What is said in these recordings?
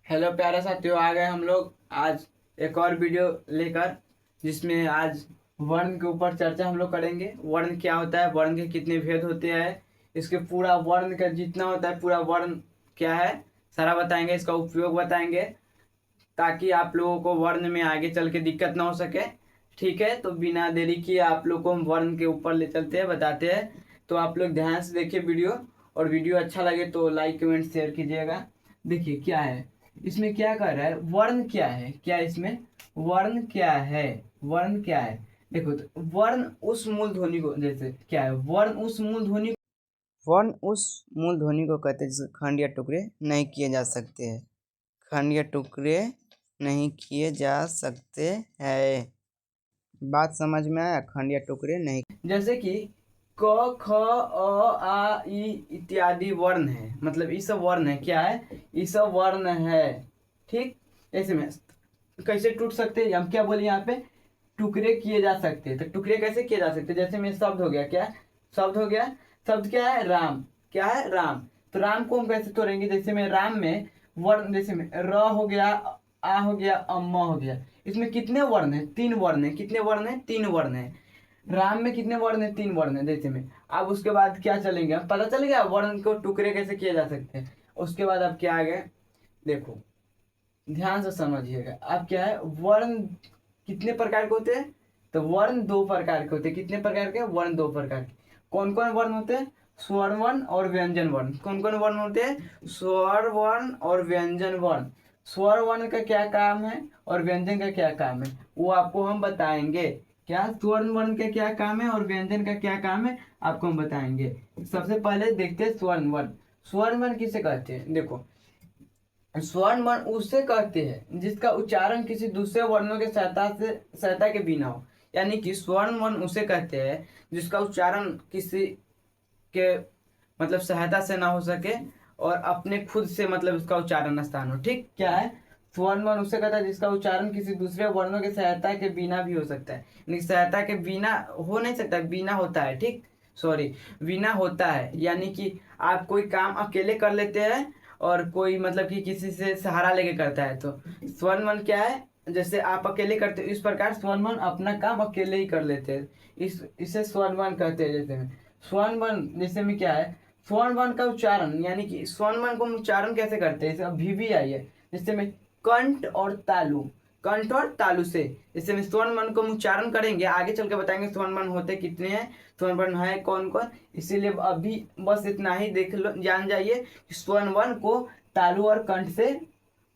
Hello प्यारे साथियों, आ गए हम लोग आज एक और वीडियो लेकर, जिसमें आज वर्ण के ऊपर चर्चा हम लोग करेंगे। वर्ण क्या होता है, वर्ण के कितने भेद होते हैं, इसके पूरा वर्ण का जितना होता है पूरा वर्ण क्या है सारा बताएंगे, इसका उपयोग बताएंगे, ताकि आप लोगों को वर्ण में आगे चल के दिक्कत ना हो सके। ठीक है, तो बिना देरी किए आप लोग को हम वर्ण के ऊपर ले चलते हैं, बताते हैं। तो आप लोग ध्यान से देखिए वीडियो, और वीडियो अच्छा लगे तो लाइक कमेंट शेयर कीजिएगा। देखिए क्या है इसमें, क्या कर रहा है, वर्ण क्या है, क्या इसमें वर्ण क्या है, वर्ण क्या है। देखो तो वर्ण उस मूल ध्वनि को, जैसे क्या है वर्ण उस मूल ध्वनि, वर्ण उस मूल ध्वनि को कहते हैं जिसके खंड या टुकड़े नहीं किए जा सकते हैं, खंड या टुकड़े नहीं किए जा सकते हैं। बात समझ में आया, खंड या टुकड़े नहीं, जैसे कि क ख अ आ ई इत्यादि वर्ण है, मतलब ये सब वर्ण है, क्या है ये सब वर्ण है। ठीक, ऐसे में कैसे टूट सकते हैं, हम क्या बोले यहाँ पे टुकड़े किए जा सकते हैं। तो टुकड़े कैसे किए जा सकते हैं, जैसे में शब्द हो गया, क्या शब्द हो गया, शब्द क्या है राम, क्या है राम। तो राम को हम कैसे तोड़ेंगे, जैसे में राम में वर्ण, जैसे में र हो गया, आ हो गया, अम्मा हो गया, इसमें कितने वर्ण है, तीन वर्ण है, कितने वर्ण है, तीन वर्ण है। राम में कितने वर्ण है, तीन वर्ण है, जैसे में। अब उसके बाद क्या चलेंगे, अब पता चल गया वर्ण को टुकड़े कैसे किए जा सकते हैं। उसके बाद अब क्या आ गए, देखो ध्यान से समझिएगा। अब क्या है, वर्ण कितने प्रकार के होते हैं, तो वर्ण दो प्रकार के होते हैं। कितने प्रकार के, वर्ण दो प्रकार के। कौन कौन वर्ण होते हैं, स्वर वर्ण और व्यंजन वर्ण। कौन कौन वर्ण होते हैं, स्वर वर्ण और व्यंजन वर्ण। स्वर वर्ण का क्या काम है और व्यंजन का क्या काम है, वो आपको हम बताएंगे। क्या स्वर्ण वर्ण का क्या काम है और व्यंजन का क्या काम है, आपको हम बताएंगे। सबसे पहले देखते हैं स्वर्ण वर्ण। स्वर्ण वर्ण किसे कहते हैं, देखो स्वर्ण वर्ण उसे कहते हैं जिसका उच्चारण किसी दूसरे वर्णों के सहायता के बिना हो। यानी कि स्वर्ण वर्ण उसे कहते हैं जिसका उच्चारण किसी के मतलब सहायता से ना हो सके, और अपने खुद से मतलब उसका उच्चारण स्थान हो। ठीक, क्या है स्वर्ण वर्ण उसे कहता है जिसका उच्चारण किसी दूसरे वर्णों के सहायता के बिना भी हो सकता है। यानी सहायता के बिना हो नहीं सकता, बिना होता है, ठीक सॉरी, बिना होता है। यानी कि आप कोई काम अकेले कर लेते हैं और कोई मतलब कि किसी से सहारा लेके करता है। तो स्वर्ण वर्ण क्या है, जैसे आप अकेले करते हो इस प्रकार स्वर्ण वर्ण अपना काम अकेले ही कर लेते हैं, इसे स्वर्ण वर्ण कहते हैं। जैसे में स्वर्ण वर्ण, जैसे में क्या है स्वर्ण वर्ण का उच्चारण, यानी कि स्वर्ण वर्ण को हम उच्चारण कैसे करते हैं, जैसे अभी भी आई है, जैसे में कंठ और तालु, कंठ और तालु से, जैसे में स्वर्ण वर्ण को हम उच्चारण करेंगे, आगे चल के बताएंगे स्वर्ण वर्ण होते कितने हैं, स्वर्ण वर्ण है कौन कौन। इसीलिए अभी बस इतना ही देख लो, जान जाइए कि स्वर्ण वर्ण को तालु और कंठ से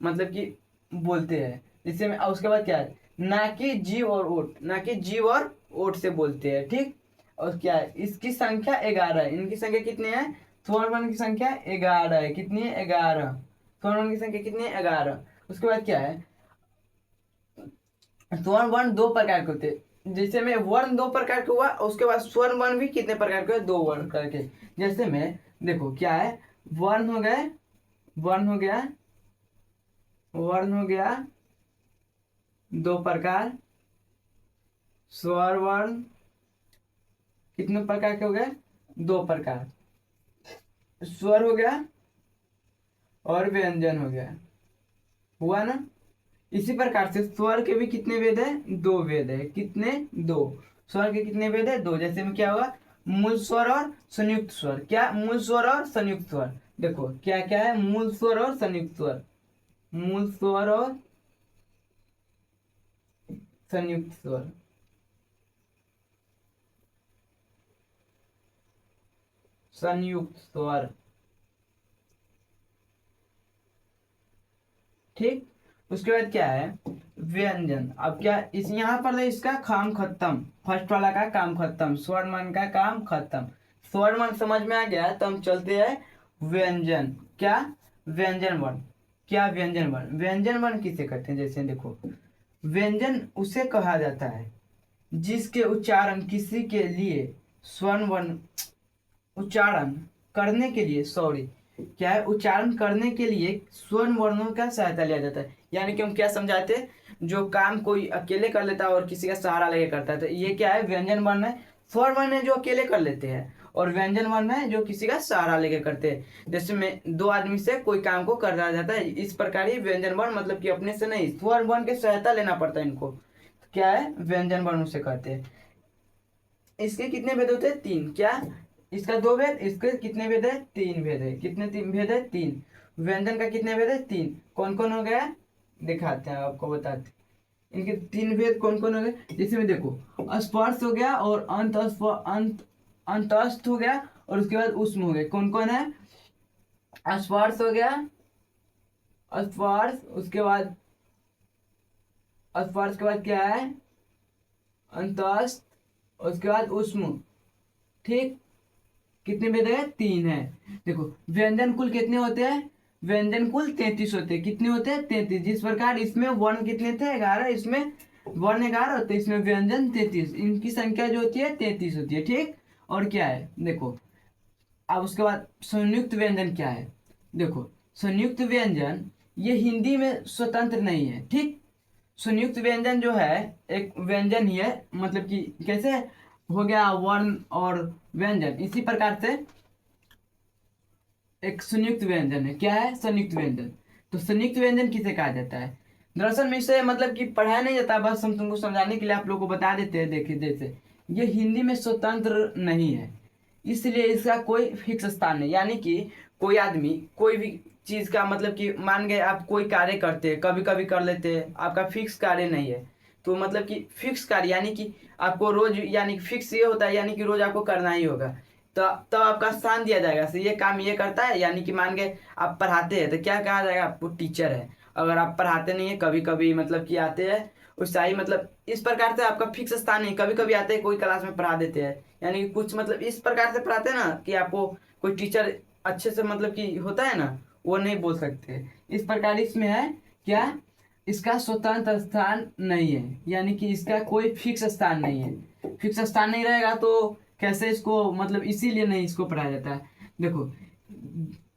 मतलब कि बोलते हैं। जैसे में उसके बाद क्या है, ना कि जीव और ओठ, ना कि जीव और ओठ से बोलते हैं। ठीक, और क्या है, इसकी संख्या 11 है, इनकी संख्या कितने हैं, स्वर्ण वर्ण की संख्या 11 है, कितनी है 11, स्वर्ण वर्ण की संख्या कितनी है 11। उसके बाद क्या है, स्वर्ण वर्ण दो प्रकार के होते हैं, जैसे में वर्ण दो प्रकार के हुआ, उसके बाद स्वर्ण वर्ण भी कितने प्रकार के, दो वर्ण करके। जैसे में देखो क्या है, वर्ण हो गए, वर्ण हो गया, वर्ण हो गया दो प्रकार, स्वर वर्ण कितने प्रकार के हो गए, दो प्रकार, स्वर हो गया और व्यंजन हो गया, हुआ ना। इसी प्रकार से स्वर के भी कितने वेद है, दो वेद है, कितने, दो। स्वर के कितने वेद है, दो। जैसे में क्या होगा, मूल स्वर और संयुक्त स्वर। क्या, मूल स्वर और संयुक्त स्वर। देखो क्या क्या है, मूल स्वर और संयुक्त स्वर, मूल स्वर और संयुक्त स्वर, संयुक्त स्वर। ठीक, उसके बाद क्या है, व्यंजन। अब क्या इस यहाँ पर इसका काम खत्म, फर्स्ट वाला का काम खत्म, स्वर्ण वर्ण का काम खत्म। स्वर्ण वर्ण समझ में आ गया, तो हम चलते हैं व्यंजन। क्या, व्यंजन वर्ण। क्या व्यंजन वर्ण, व्यंजन वर्ण किसे कहते हैं, जैसे देखो व्यंजन उसे कहा जाता है जिसके उच्चारण किसी के लिए स्वर्ण वर्ण, उच्चारण करने के लिए, सॉरी क्या है, उच्चारण करने के लिए स्वर्ण वर्णों का सहायता लिया जाता है। यानी कि हम क्या समझाते हैं, जो काम कोई अकेले कर लेता है और किसी का सहारा लेके करता है, तो ये क्या है, व्यंजन वर्ण है। स्वर वर्ण है जो अकेले कर लेते हैं, और व्यंजन वर्ण है जो किसी का सहारा लेके करते हैं। जैसे में दो आदमी से कोई काम को कर रहा जाता है, इस प्रकार ही व्यंजन वर्ण मतलब कि अपने से नहीं, स्वर वर्ण की सहायता लेना पड़ता है इनको। क्या है, व्यंजन वर्ण से करते हैं। इसके कितने भेद होते हैं? तीन। क्या, इसका दो भेद, इसके कितने भेद है? तीन भेद है। कितने तीन भेद है? तीन। व्यंजन का कितने भेद है? तीन। कौन कौन हो गया? दिखाते हैं आपको, बताते हैं। इनके तीन भेद कौन कौन हो गए? जैसे में देखो, स्पर्श हो गया और अंतस्थ हो गया और उसके बाद उष्म हो गए। कौन कौन है? स्पर्श हो गया, स्पर्श, उसके बाद स्पर्श के बाद क्या है? अंतस्थ, उसके बाद उष्म। ठीक, कितने भेद है? तीन है। देखो, व्यंजन कुल कितने होते हैं? व्यंजन कुल 33 होते हैं। कितने होते हैं? 33। जिस प्रकार इसमें वर्ण कितने थे? 11। इसमें वर्ण 11 होते हैं, इसमें व्यंजन 33। इनकी संख्या जो होती है 33 होती है। ठीक, और क्या है देखो, अब उसके बाद संयुक्त व्यंजन क्या है? देखो, संयुक्त व्यंजन ये हिंदी में स्वतंत्र नहीं है। ठीक, संयुक्त व्यंजन जो है एक व्यंजन ही है, मतलब कि कैसे हो गया वर्ण और व्यंजन, इसी प्रकार से एक संयुक्त व्यंजन है। क्या है? संयुक्त व्यंजन। तो संयुक्त व्यंजन किसे कहा जाता है? दरअसल में इसे मतलब कि पढ़ाया नहीं जाता, बस हम तुमको समझाने के लिए आप लोगों को बता देते हैं। देखिए, जैसे ये हिंदी में स्वतंत्र नहीं है, इसलिए इसका कोई फिक्स स्थान नहीं। यानी कि कोई आदमी कोई भी चीज का, मतलब कि मान गए आप कोई कार्य करते हैं, कभी कभी कर लेते हैं, आपका फिक्स कार्य नहीं है। तो मतलब कि फिक्स कार्य यानी कि आपको रोज, यानी कि फिक्स ये होता है, यानी कि रोज आपको करना ही होगा। तो आपका स्थान दिया जाएगा, तो ये काम ये करता है। यानी कि मान गए आप पढ़ाते हैं तो क्या कहा जाएगा? आपको टीचर है। अगर आप पढ़ाते नहीं है, कभी कभी मतलब कि आते हैं उत्साही, मतलब इस प्रकार से आपका फिक्स स्थान नहीं, कभी कभी आते हैं कोई क्लास में पढ़ा देते हैं, यानी कि कुछ मतलब इस प्रकार से पढ़ाते हैं ना कि आपको कोई टीचर अच्छे से मतलब कि होता है ना, वो नहीं बोल सकते। इस प्रकार इसमें है क्या, इसका स्वतंत्र स्थान नहीं है, यानी कि इसका कोई फिक्स स्थान नहीं है। फिक्स स्थान नहीं रहेगा तो कैसे इसको, मतलब इसीलिए नहीं इसको पढ़ाया जाता है। देखो,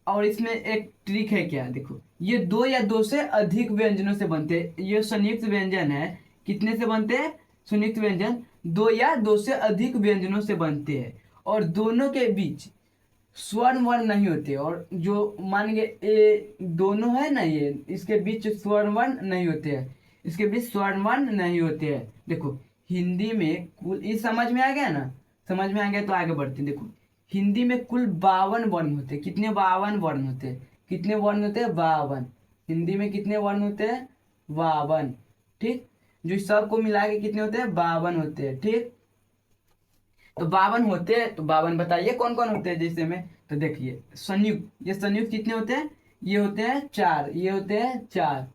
और इसमें एक ट्रिक है क्या, देखो, ये दो या दो से अधिक व्यंजनों से बनते हैं। ये संयुक्त व्यंजन है, कितने से बनते हैं? संयुक्त व्यंजन दो या दो से अधिक व्यंजनों से बनते हैं, और दोनों के बीच स्वर्ण वर्ण नहीं होते। और जो मान गए ये दोनों है ना, ये इसके बीच स्वर्ण वर्ण नहीं होते हैं, इसके बीच स्वर्ण वर्ण नहीं होते हैं। देखो, हिंदी में कुल, ये समझ में आ गया ना? समझ में आ गया तो आगे बढ़ते हैं। देखो, हिंदी में कुल 52 वर्ण होते हैं। कितने? 52 वर्ण होते हैं। कितने वर्ण होते हैं? 52। हिंदी में कितने वर्ण होते हैं? 52। ठीक, जो सबको मिला के कितने होते हैं? 52 होते हैं। ठीक, तो 52 होते हैं, तो 52 बताइए कौन कौन होते हैं? जैसे में तो देखिए, संयुक्त, ये संयुक्त कितने होते हैं? ये होते हैं 4, ये होते हैं 4।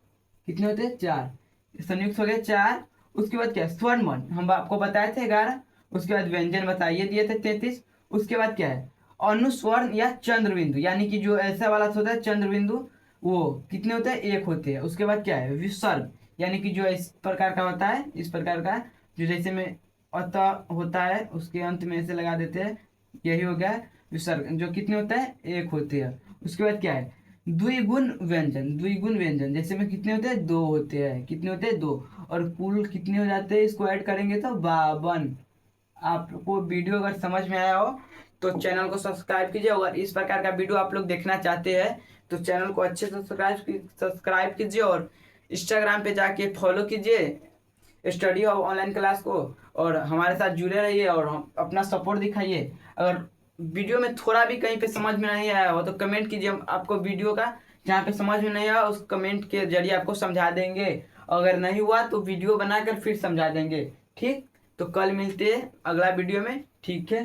कितने होते हैं? 4। संयुक्त हो गए 4। उसके बाद क्या है? स्वर्ण वर्ण हम आपको बताए थे 11। उसके बाद व्यंजन बताइए दिए थे 33। उसके बाद क्या है? अनुस्वर्ण या चंद्र बिंदु, यानी कि जो ऐसा वाला होता है चंद्र बिंदु, वो कितने होते हैं? 1 होते हैं। उसके बाद क्या है? विसर्ग, यानी कि जो इस प्रकार का होता है, इस प्रकार का, जो जैसे में अतः होता है उसके अंत में ऐसे लगा देते हैं, यही हो गया विसर्ग, जो कितने होता है? 1 होते हैं। उसके बाद क्या है? द्विगुण व्यंजन। द्विगुण व्यंजन जैसे में कितने होते हैं? 2 होते हैं। कितने होते हैं? 2। और कुल कितने हो जाते हैं? इसको ऐड करेंगे तो 52। आपको वीडियो अगर समझ में आया हो तो चैनल को सब्सक्राइब कीजिए। अगर इस प्रकार का वीडियो आप लोग देखना चाहते हैं तो चैनल को अच्छे से सब्सक्राइब कीजिए, और इंस्टाग्राम पे जाके फॉलो कीजिए स्टडी और ऑनलाइन क्लास को, और हमारे साथ जुड़े रहिए और हम अपना सपोर्ट दिखाइए। अगर वीडियो में थोड़ा भी कहीं पे समझ में नहीं आया हो तो कमेंट कीजिए, हम आपको वीडियो का जहाँ पे समझ में नहीं आया उस कमेंट के जरिए आपको समझा देंगे। अगर नहीं हुआ तो वीडियो बनाकर फिर समझा देंगे। ठीक, तो कल मिलते हैं अगला वीडियो में। ठीक है।